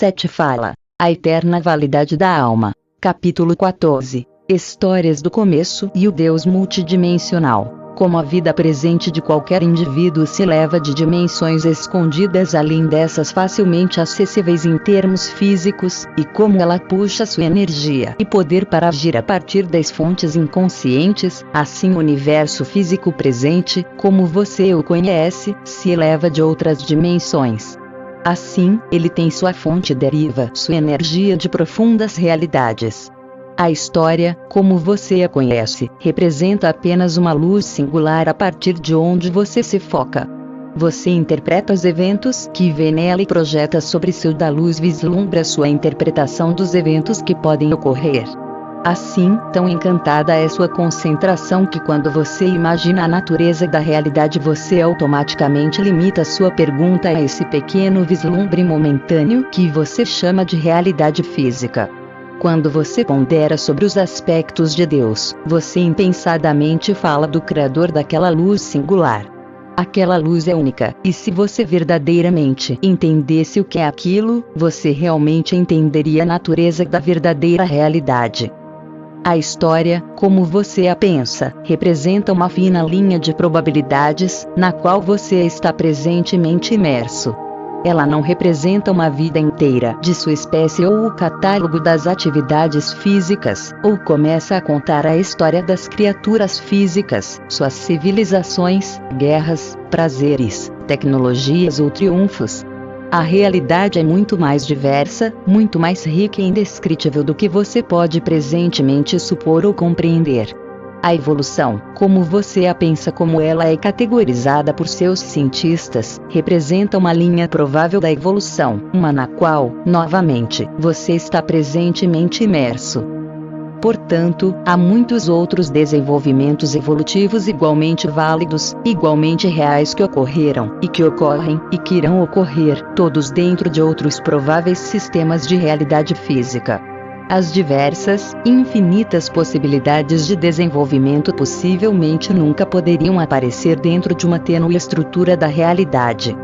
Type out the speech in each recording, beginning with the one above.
7 fala: a eterna validade da alma. Capítulo 14. Histórias do começo e o Deus multidimensional. Como a vida presente de qualquer indivíduo se eleva de dimensões escondidas além dessas facilmente acessíveis em termos físicos, e como ela puxa sua energia e poder para agir a partir das fontes inconscientes, assim o universo físico presente, como você o conhece, se eleva de outras dimensões. Assim, ele tem sua fonte e deriva sua energia de profundas realidades. A história, como você a conhece, representa apenas uma luz singular a partir de onde você se foca. Você interpreta os eventos que vê nela e projeta sobre seu da luz, vislumbra sua interpretação dos eventos que podem ocorrer. Assim, tão encantada é sua concentração que quando você imagina a natureza da realidade você automaticamente limita sua pergunta a esse pequeno vislumbre momentâneo que você chama de realidade física. Quando você pondera sobre os aspectos de Deus, você impensadamente fala do Criador daquela luz singular. Aquela luz é única, e se você verdadeiramente entendesse o que é aquilo, você realmente entenderia a natureza da verdadeira realidade. A história, como você a pensa, representa uma fina linha de probabilidades, na qual você está presentemente imerso. Ela não representa uma vida inteira de sua espécie ou o catálogo das atividades físicas, ou começa a contar a história das criaturas físicas, suas civilizações, guerras, prazeres, tecnologias ou triunfos. A realidade é muito mais diversa, muito mais rica e indescritível do que você pode presentemente supor ou compreender. A evolução, como você a pensa, como ela é categorizada por seus cientistas, representa uma linha provável da evolução, uma na qual, novamente, você está presentemente imerso. Portanto, há muitos outros desenvolvimentos evolutivos igualmente válidos, igualmente reais que ocorreram, e que ocorrem, e que irão ocorrer, todos dentro de outros prováveis sistemas de realidade física. As diversas, infinitas possibilidades de desenvolvimento possivelmente nunca poderiam aparecer dentro de uma tênue estrutura da realidade.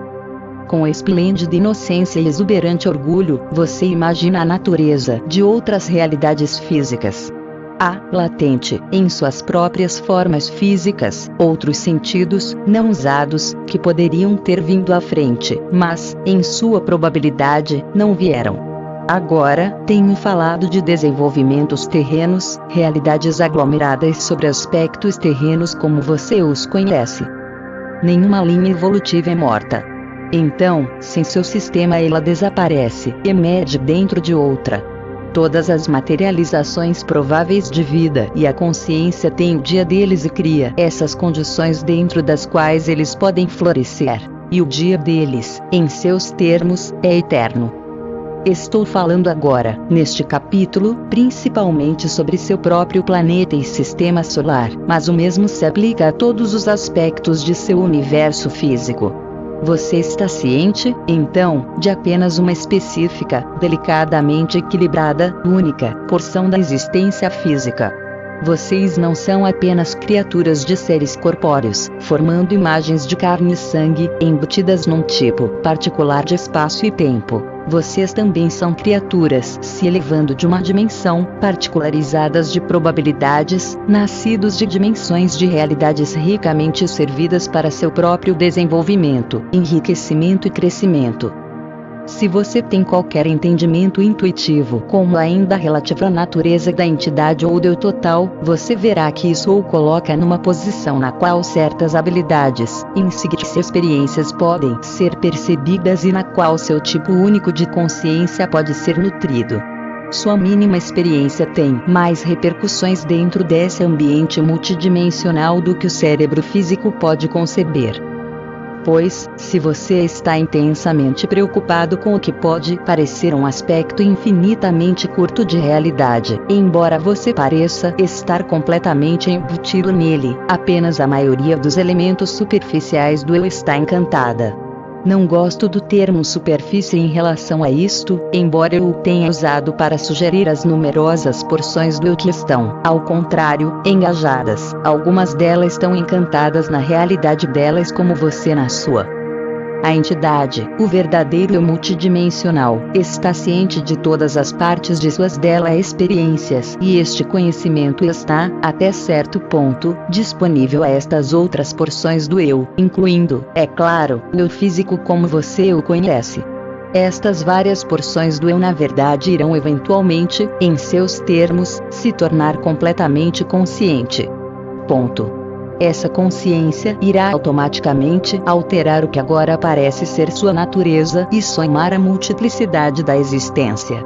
Com esplêndida inocência e exuberante orgulho, você imagina a natureza de outras realidades físicas. Há, latente, em suas próprias formas físicas, outros sentidos, não usados, que poderiam ter vindo à frente, mas, em sua probabilidade, não vieram. Agora, tenho falado de desenvolvimentos terrenos, realidades aglomeradas sobre aspectos terrenos como você os conhece. Nenhuma linha evolutiva é morta. Então, sem seu sistema ela desaparece, emerge dentro de outra. Todas as materializações prováveis de vida e a consciência têm o dia deles e cria essas condições dentro das quais eles podem florescer, e o dia deles, em seus termos, é eterno. Estou falando agora, neste capítulo, principalmente sobre seu próprio planeta e sistema solar, mas o mesmo se aplica a todos os aspectos de seu universo físico. Você está ciente, então, de apenas uma específica, delicadamente equilibrada, única, porção da existência física. Vocês não são apenas criaturas de seres corpóreos, formando imagens de carne e sangue, embutidas num tipo particular de espaço e tempo. Vocês também são criaturas se elevando de uma dimensão, particularizadas de probabilidades, nascidos de dimensões de realidades ricamente servidas para seu próprio desenvolvimento, enriquecimento e crescimento. Se você tem qualquer entendimento intuitivo, como ainda relativo à natureza da entidade ou do eu total, você verá que isso o coloca numa posição na qual certas habilidades, insígnias e experiências podem ser percebidas e na qual seu tipo único de consciência pode ser nutrido. Sua mínima experiência tem mais repercussões dentro desse ambiente multidimensional do que o cérebro físico pode conceber. Pois, se você está intensamente preocupado com o que pode parecer um aspecto infinitamente curto de realidade, embora você pareça estar completamente embutido nele, apenas a maioria dos elementos superficiais do eu está encantada. Não gosto do termo superfície em relação a isto, embora eu o tenha usado para sugerir as numerosas porções do eu que estão, ao contrário, engajadas. Algumas delas estão encantadas na realidade delas como você na sua. A entidade, o verdadeiro eu multidimensional, está ciente de todas as partes de suas dela experiências e este conhecimento está, até certo ponto, disponível a estas outras porções do eu, incluindo, é claro, o eu físico como você o conhece. Estas várias porções do eu na verdade irão eventualmente, em seus termos, se tornar completamente consciente. Ponto. Essa consciência irá automaticamente alterar o que agora parece ser sua natureza e somar a multiplicidade da existência.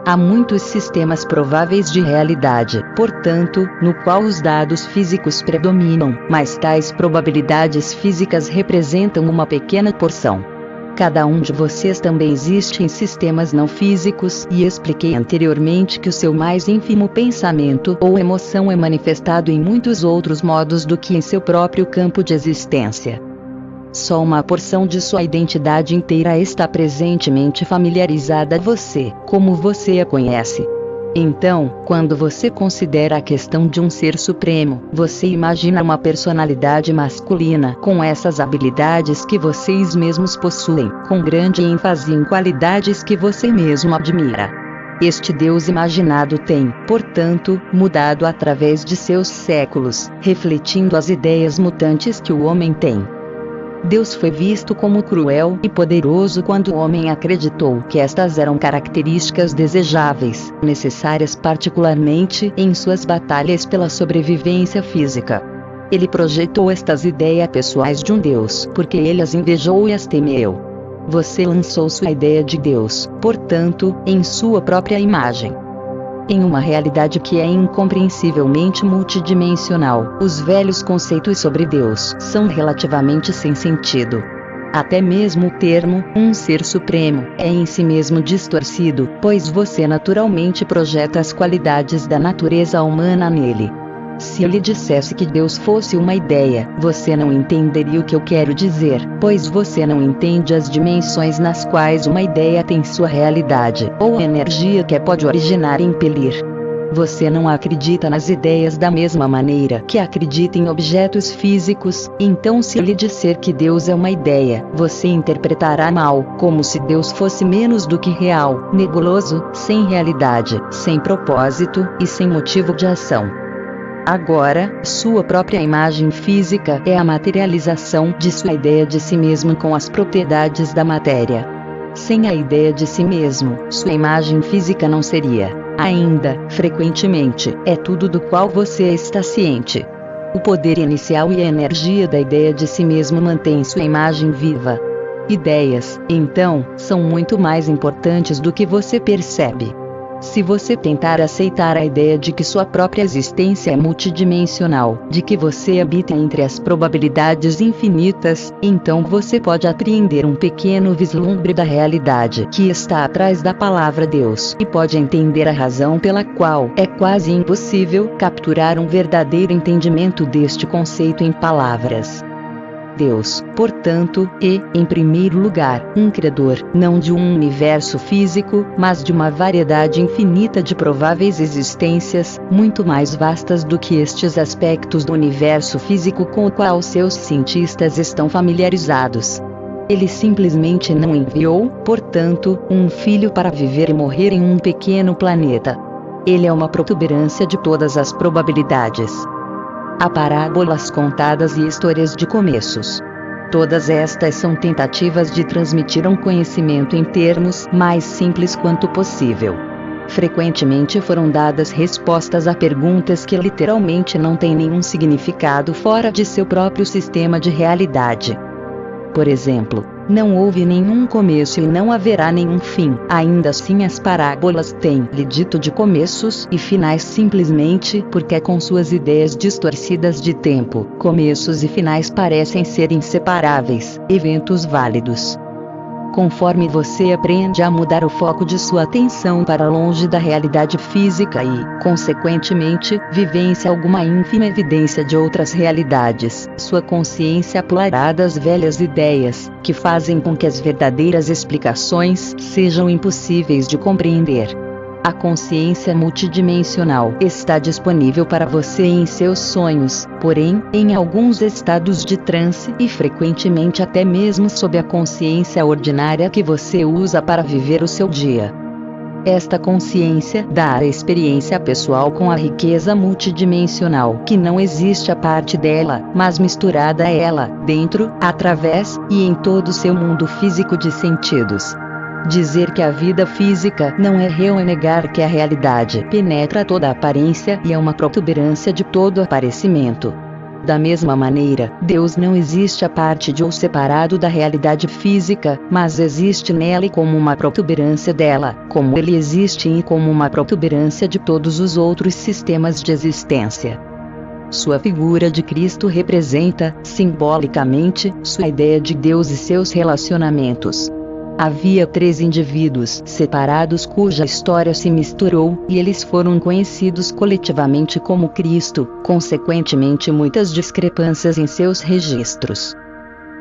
Há muitos sistemas prováveis de realidade, portanto, no qual os dados físicos predominam, mas tais probabilidades físicas representam uma pequena porção. Cada um de vocês também existe em sistemas não físicos e expliquei anteriormente que o seu mais ínfimo pensamento ou emoção é manifestado em muitos outros modos do que em seu próprio campo de existência. Só uma porção de sua identidade inteira está presentemente familiarizada a você, como você a conhece. Então, quando você considera a questão de um ser supremo, você imagina uma personalidade masculina com essas habilidades que vocês mesmos possuem, com grande ênfase em qualidades que você mesmo admira. Este Deus imaginado tem, portanto, mudado através de seus séculos, refletindo as ideias mutantes que o homem tem. Deus foi visto como cruel e poderoso quando o homem acreditou que estas eram características desejáveis, necessárias particularmente em suas batalhas pela sobrevivência física. Ele projetou estas ideias pessoais de um Deus porque ele as invejou e as temeu. Você lançou sua ideia de Deus, portanto, em sua própria imagem. Em uma realidade que é incompreensivelmente multidimensional, os velhos conceitos sobre Deus são relativamente sem sentido. Até mesmo o termo, um ser supremo, é em si mesmo distorcido, pois você naturalmente projeta as qualidades da natureza humana nele. Se eu lhe dissesse que Deus fosse uma ideia, você não entenderia o que eu quero dizer, pois você não entende as dimensões nas quais uma ideia tem sua realidade, ou a energia que a pode originar e impelir. Você não acredita nas ideias da mesma maneira que acredita em objetos físicos, então se eu lhe disser que Deus é uma ideia, você interpretará mal, como se Deus fosse menos do que real, nebuloso, sem realidade, sem propósito, e sem motivo de ação. Agora, sua própria imagem física é a materialização de sua ideia de si mesmo com as propriedades da matéria. Sem a ideia de si mesmo, sua imagem física não seria, ainda, frequentemente, é tudo do qual você está ciente. O poder inicial e a energia da ideia de si mesmo mantém sua imagem viva. Ideias, então, são muito mais importantes do que você percebe. Se você tentar aceitar a ideia de que sua própria existência é multidimensional, de que você habita entre as probabilidades infinitas, então você pode apreender um pequeno vislumbre da realidade que está atrás da palavra Deus e pode entender a razão pela qual é quase impossível capturar um verdadeiro entendimento deste conceito em palavras. Deus, portanto, é, em primeiro lugar, um criador, não de um universo físico, mas de uma variedade infinita de prováveis existências, muito mais vastas do que estes aspectos do universo físico com o qual seus cientistas estão familiarizados. Ele simplesmente não enviou, portanto, um filho para viver e morrer em um pequeno planeta. Ele é uma protuberância de todas as probabilidades. Há parábolas contadas e histórias de começos. Todas estas são tentativas de transmitir um conhecimento em termos mais simples quanto possível. Frequentemente foram dadas respostas a perguntas que literalmente não têm nenhum significado fora de seu próprio sistema de realidade. Por exemplo, não houve nenhum começo e não haverá nenhum fim. Ainda assim as parábolas têm-lhe dito de começos e finais simplesmente porque com suas ideias distorcidas de tempo, começos e finais parecem ser inseparáveis, eventos válidos. Conforme você aprende a mudar o foco de sua atenção para longe da realidade física e, consequentemente, vivencia alguma ínfima evidência de outras realidades, sua consciência pulará das velhas ideias, que fazem com que as verdadeiras explicações sejam impossíveis de compreender. A consciência multidimensional está disponível para você em seus sonhos, porém, em alguns estados de transe e frequentemente até mesmo sob a consciência ordinária que você usa para viver o seu dia. Esta consciência dá a experiência pessoal com a riqueza multidimensional que não existe a parte dela, mas misturada a ela, dentro, através, e em todo o seu mundo físico de sentidos. Dizer que a vida física não é real é negar que a realidade penetra toda a aparência e é uma protuberância de todo aparecimento. Da mesma maneira, Deus não existe a parte de ou separado da realidade física, mas existe nela e como uma protuberância dela, como ele existe e como uma protuberância de todos os outros sistemas de existência. Sua figura de Cristo representa, simbolicamente, sua ideia de Deus e seus relacionamentos. Havia 3 indivíduos separados cuja história se misturou, e eles foram conhecidos coletivamente como Cristo, consequentemente muitas discrepâncias em seus registros.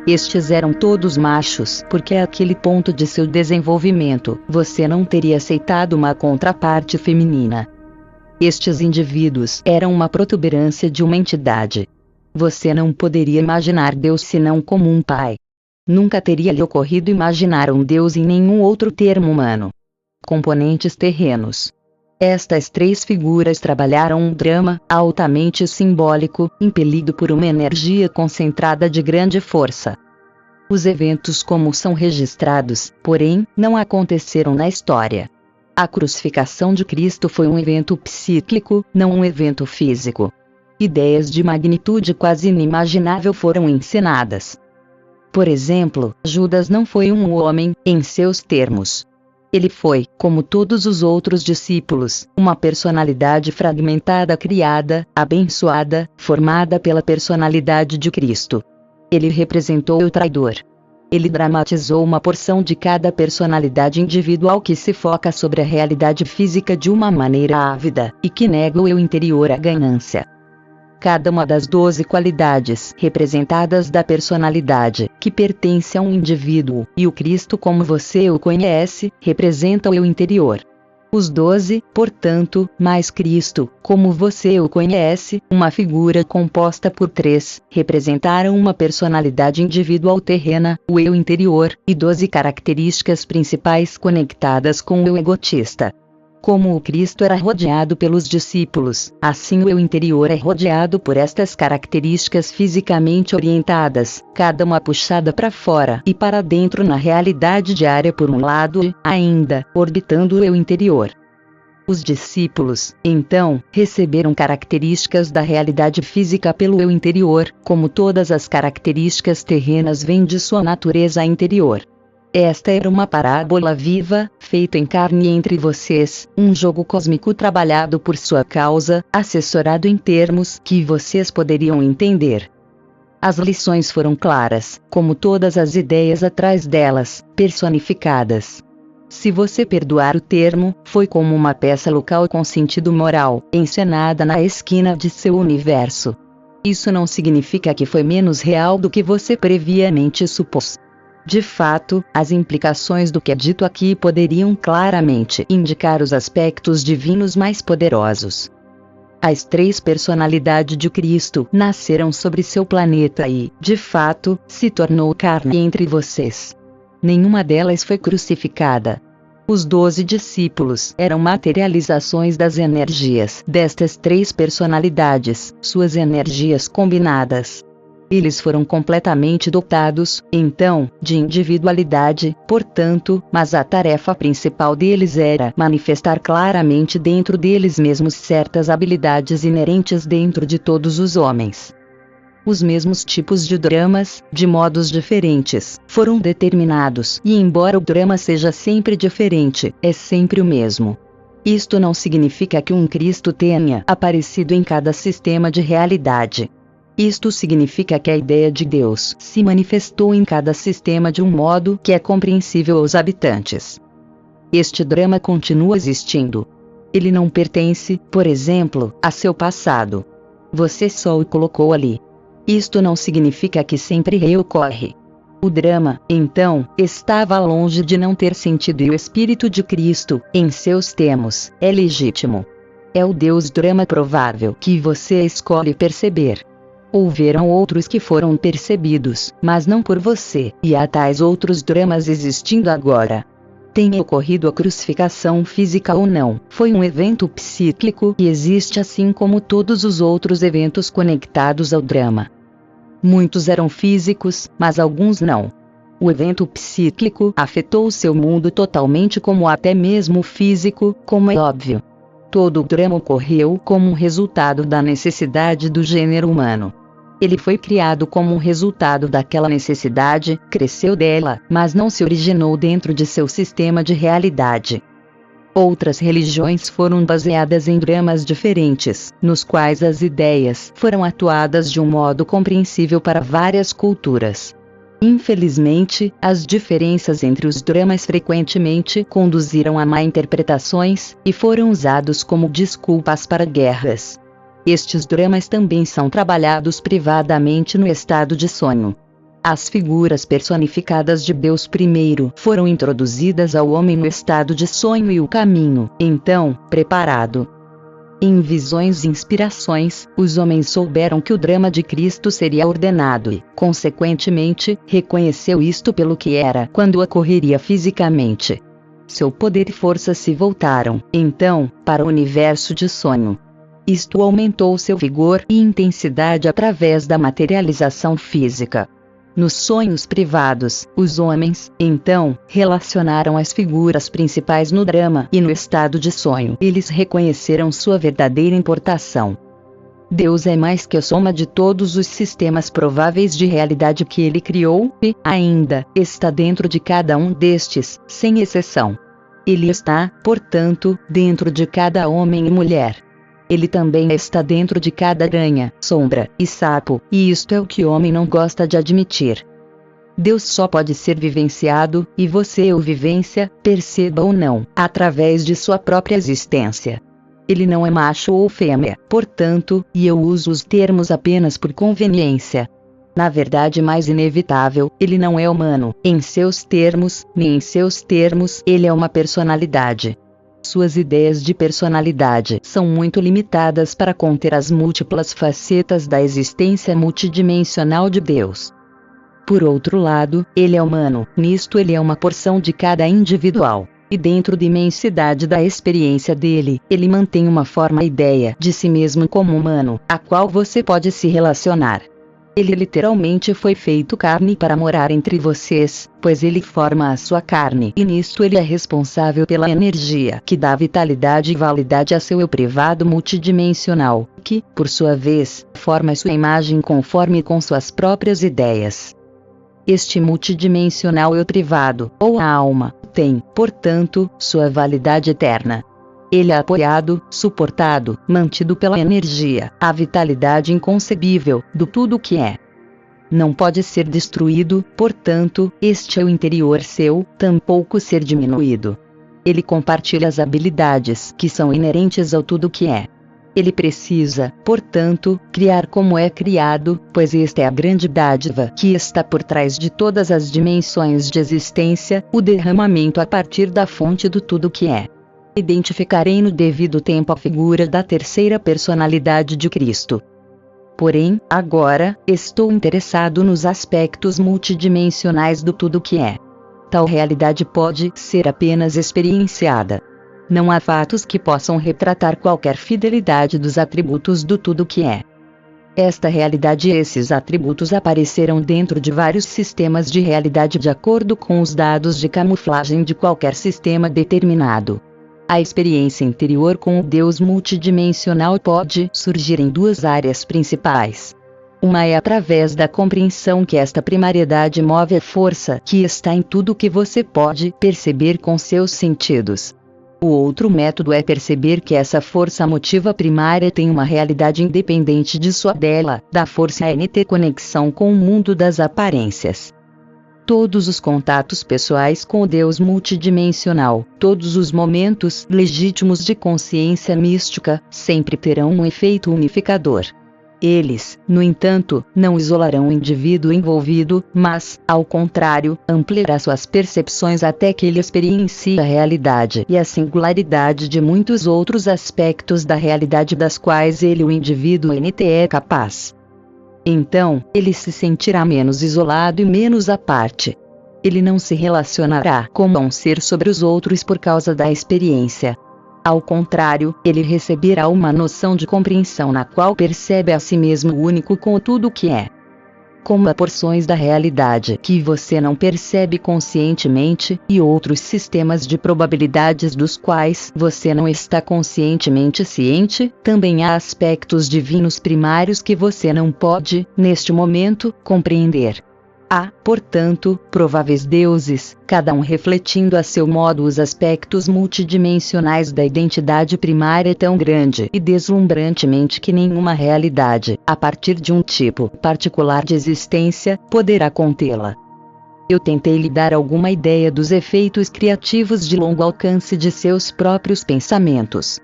Estes eram todos machos, porque àquele ponto de seu desenvolvimento, você não teria aceitado uma contraparte feminina. Estes indivíduos eram uma protuberância de uma entidade. Você não poderia imaginar Deus senão como um pai. Nunca teria lhe ocorrido imaginar um Deus em nenhum outro termo humano. Componentes terrenos. Estas 3 figuras trabalharam um drama altamente simbólico, impelido por uma energia concentrada de grande força. Os eventos como são registrados, porém, não aconteceram na história. A crucificação de Cristo foi um evento psíquico, não um evento físico. Ideias de magnitude quase inimaginável foram encenadas. Por exemplo, Judas não foi um homem, em seus termos. Ele foi, como todos os outros discípulos, uma personalidade fragmentada criada, abençoada, formada pela personalidade de Cristo. Ele representou o traidor. Ele dramatizou uma porção de cada personalidade individual que se foca sobre a realidade física de uma maneira ávida, e que nega o eu interior à ganância. Cada uma das 12 qualidades representadas da personalidade, que pertence a um indivíduo, e o Cristo como você o conhece, representa o eu interior. Os 12, portanto, mais Cristo, como você o conhece, uma figura composta por 3, representaram uma personalidade individual terrena, o eu interior, e 12 características principais conectadas com o eu egotista. Como o Cristo era rodeado pelos discípulos, assim o eu interior é rodeado por estas características fisicamente orientadas, cada uma puxada para fora e para dentro na realidade diária por um lado e, ainda, orbitando o eu interior. Os discípulos, então, receberam características da realidade física pelo eu interior, como todas as características terrenas vêm de sua natureza interior. Esta era uma parábola viva, feita em carne entre vocês, um jogo cósmico trabalhado por sua causa, assessorado em termos que vocês poderiam entender. As lições foram claras, como todas as ideias atrás delas, personificadas. Se você perdoar o termo, foi como uma peça local com sentido moral, encenada na esquina de seu universo. Isso não significa que foi menos real do que você previamente supôs. De fato, as implicações do que é dito aqui poderiam claramente indicar os aspectos divinos mais poderosos. As 3 personalidades de Cristo nasceram sobre seu planeta e, de fato, se tornou carne entre vocês. Nenhuma delas foi crucificada. Os 12 discípulos eram materializações das energias destas 3 personalidades, suas energias combinadas. Eles foram completamente dotados, então, de individualidade, portanto, mas a tarefa principal deles era manifestar claramente dentro deles mesmos certas habilidades inerentes dentro de todos os homens. Os mesmos tipos de dramas, de modos diferentes, foram determinados, e embora o drama seja sempre diferente, é sempre o mesmo. Isto não significa que um Cristo tenha aparecido em cada sistema de realidade. Isto significa que a ideia de Deus se manifestou em cada sistema de um modo que é compreensível aos habitantes. Este drama continua existindo. Ele não pertence, por exemplo, a seu passado. Você só o colocou ali. Isto não significa que sempre reocorre. O drama, então, estava longe de não ter sentido e o Espírito de Cristo, em seus termos, é legítimo. É o Deus drama provável que você escolhe perceber. Houveram outros que foram percebidos, mas não por você, e há tais outros dramas existindo agora. Tenha ocorrido a crucificação física ou não, foi um evento psíquico e existe assim como todos os outros eventos conectados ao drama. Muitos eram físicos, mas alguns não. O evento psíquico afetou o seu mundo totalmente como até mesmo o físico, como é óbvio. Todo o drama ocorreu como um resultado da necessidade do gênero humano. Ele foi criado como um resultado daquela necessidade, cresceu dela, mas não se originou dentro de seu sistema de realidade. Outras religiões foram baseadas em dramas diferentes, nos quais as ideias foram atuadas de um modo compreensível para várias culturas. Infelizmente, as diferenças entre os dramas frequentemente conduziram a má interpretações, e foram usados como desculpas para guerras. Estes dramas também são trabalhados privadamente no estado de sonho. As figuras personificadas de Deus primeiro foram introduzidas ao homem no estado de sonho e o caminho, então, preparado. Em visões e inspirações, os homens souberam que o drama de Cristo seria ordenado e, consequentemente, reconheceu isto pelo que era quando ocorreria fisicamente. Seu poder e força se voltaram, então, para o universo de sonho. Isto aumentou seu vigor e intensidade através da materialização física. Nos sonhos privados, os homens, então, relacionaram as figuras principais no drama e no estado de sonho eles reconheceram sua verdadeira importação. Deus é mais que a soma de todos os sistemas prováveis de realidade que ele criou, e, ainda, está dentro de cada um destes, sem exceção. Ele está, portanto, dentro de cada homem e mulher. Ele também está dentro de cada aranha, sombra e sapo, e isto é o que o homem não gosta de admitir. Deus só pode ser vivenciado, e você o vivencia, perceba ou não, através de sua própria existência. Ele não é macho ou fêmea, portanto, e eu uso os termos apenas por conveniência. Na verdade mais inevitável, ele não é humano, em seus termos, nem em seus termos, ele é uma personalidade. Suas ideias de personalidade são muito limitadas para conter as múltiplas facetas da existência multidimensional de Deus. Por outro lado, ele é humano, nisto ele é uma porção de cada individual, e dentro da imensidade da experiência dele, ele mantém uma forma ideia de si mesmo como humano, a qual você pode se relacionar. Ele literalmente foi feito carne para morar entre vocês, pois ele forma a sua carne e nisto ele é responsável pela energia que dá vitalidade e validade a seu eu privado multidimensional, que, por sua vez, forma sua imagem conforme com suas próprias ideias. Este multidimensional eu privado, ou a alma, tem, portanto, sua validade eterna. Ele é apoiado, suportado, mantido pela energia, a vitalidade inconcebível, do tudo que é. Não pode ser destruído, portanto, este é o interior seu, tampouco ser diminuído. Ele compartilha as habilidades que são inerentes ao tudo que é. Ele precisa, portanto, criar como é criado, pois esta é a grande dádiva que está por trás de todas as dimensões de existência, o derramamento a partir da fonte do tudo que é. Identificarei no devido tempo a figura da terceira personalidade de Cristo. Porém, agora, estou interessado nos aspectos multidimensionais do tudo que é. Tal realidade pode ser apenas experienciada. Não há fatos que possam retratar qualquer fidelidade dos atributos do tudo que é. Esta realidade e esses atributos aparecerão dentro de vários sistemas de realidade de acordo com os dados de camuflagem de qualquer sistema determinado. A experiência interior com o Deus multidimensional pode surgir em duas áreas principais. Uma é através da compreensão que esta primariedade move a força que está em tudo que você pode perceber com seus sentidos. O outro método é perceber que essa força motiva primária tem uma realidade independente de sua dela, da força NT conexão com o mundo das aparências. Todos os contatos pessoais com o Deus multidimensional, todos os momentos legítimos de consciência mística, sempre terão um efeito unificador. Eles, no entanto, não isolarão o indivíduo envolvido, mas, ao contrário, ampliará suas percepções até que ele experiencie a realidade e a singularidade de muitos outros aspectos da realidade das quais ele, o indivíduo NT, é capaz. Então, ele se sentirá menos isolado e menos à parte. Ele não se relacionará como um ser sobre os outros por causa da experiência. Ao contrário, ele receberá uma noção de compreensão na qual percebe a si mesmo único com tudo o que é. Como há porções da realidade que você não percebe conscientemente, e outros sistemas de probabilidades dos quais você não está conscientemente ciente, também há aspectos divinos primários que você não pode, neste momento, compreender. Há, portanto, prováveis deuses, cada um refletindo a seu modo os aspectos multidimensionais da identidade primária tão grande e deslumbrantemente que nenhuma realidade, a partir de um tipo particular de existência, poderá contê-la. Eu tentei lhe dar alguma ideia dos efeitos criativos de longo alcance de seus próprios pensamentos.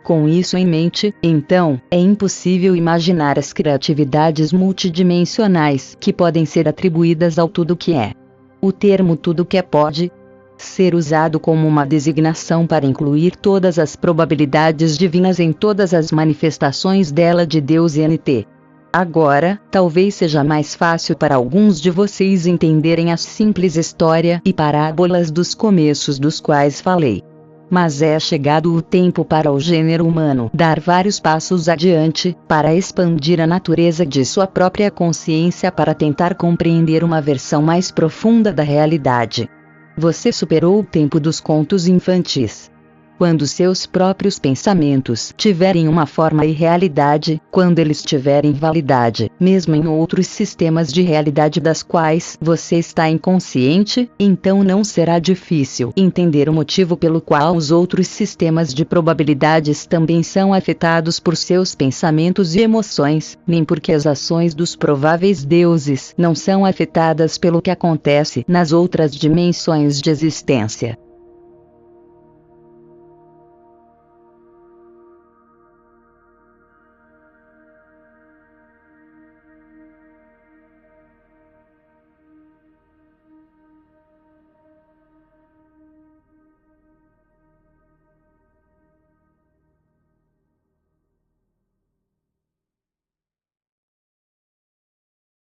Com isso em mente, então, é impossível imaginar as criatividades multidimensionais que podem ser atribuídas ao tudo que é. O termo tudo que é pode ser usado como uma designação para incluir todas as probabilidades divinas em todas as manifestações dela de Deus NT. Agora, talvez seja mais fácil para alguns de vocês entenderem a simples história e parábolas dos começos dos quais falei. Mas é chegado o tempo para o gênero humano dar vários passos adiante, para expandir a natureza de sua própria consciência para tentar compreender uma versão mais profunda da realidade. Você superou o tempo dos contos infantis. Quando seus próprios pensamentos tiverem uma forma e realidade, quando eles tiverem validade, mesmo em outros sistemas de realidade das quais você está inconsciente, então não será difícil entender o motivo pelo qual os outros sistemas de probabilidades também são afetados por seus pensamentos e emoções, nem porque as ações dos prováveis deuses não são afetadas pelo que acontece nas outras dimensões de existência.